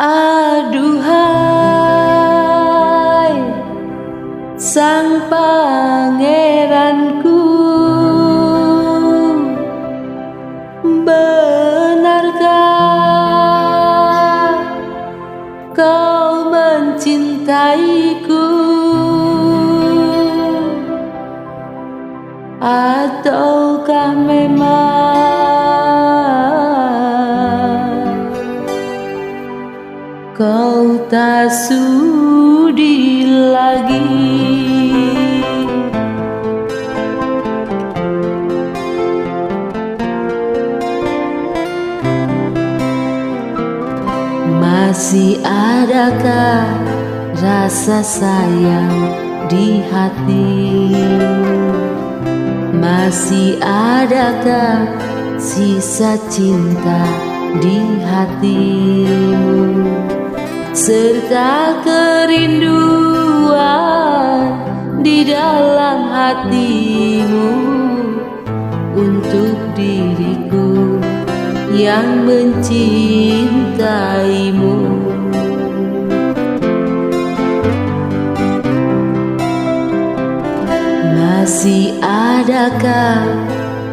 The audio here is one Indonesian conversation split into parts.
Aduhai sang pangeranku, benarkah kau mencintaiku, ataukah memang kau tak sudi lagi? Masih adakah rasa sayang di hatimu? Masih adakah sisa cinta di hatimu? Serta kerinduan di dalam hatimu untuk diriku yang mencintaimu. Masih adakah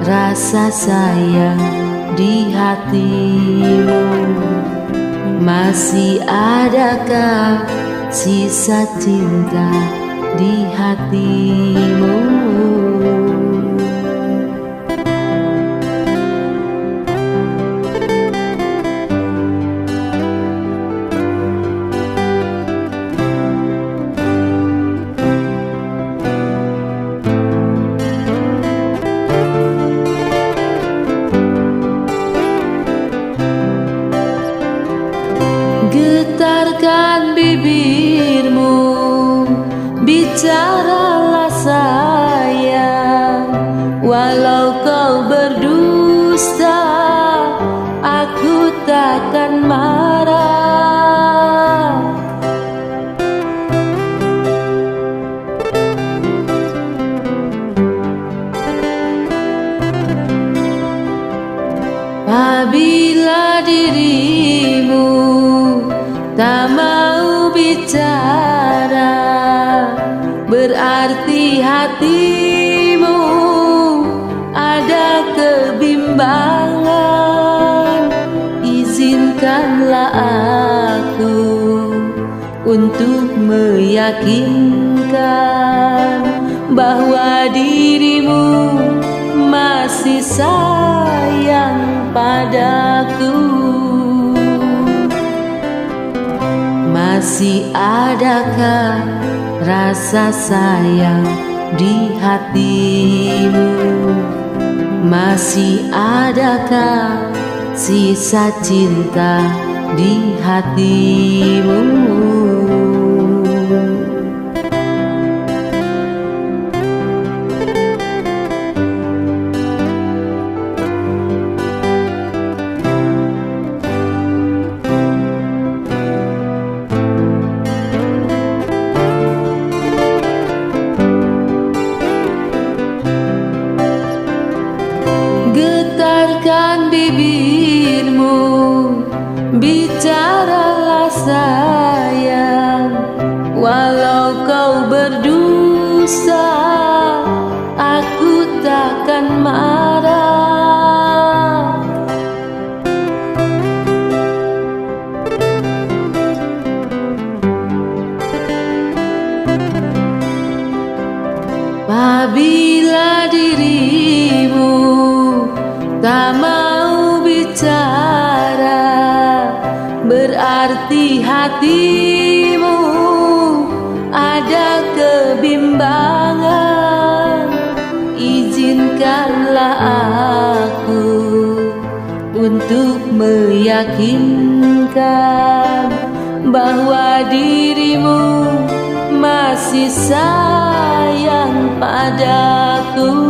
rasa sayang di hatimu? Masih adakah sisa cinta di hatimu? Getarkan bibirmu, bicaralah sayang. Walau kau berdusta, aku takkan marah. Apabila dirimu tak mau bicara, berarti hatimu ada kebimbangan. Izinkanlah aku untuk meyakinkan bahwa dirimu masih sayang padaku. Masih adakah rasa sayang di hatimu? Masih adakah sisa cinta di hatimu? Getarkan bibirmu, bicaralah sayang. Walau kau berdosa, aku takkan marah. Apabila dirimu tak mau bicara, berarti hatimu ada kebimbangan. Izinkanlah aku untuk meyakinkan bahwa dirimu masih sayang padaku.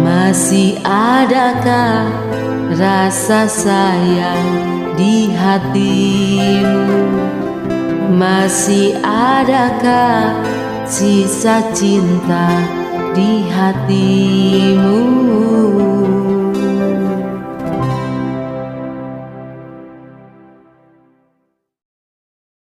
Masih adakah rasa sayang di hatimu? Masih adakah sisa cinta di hatimu?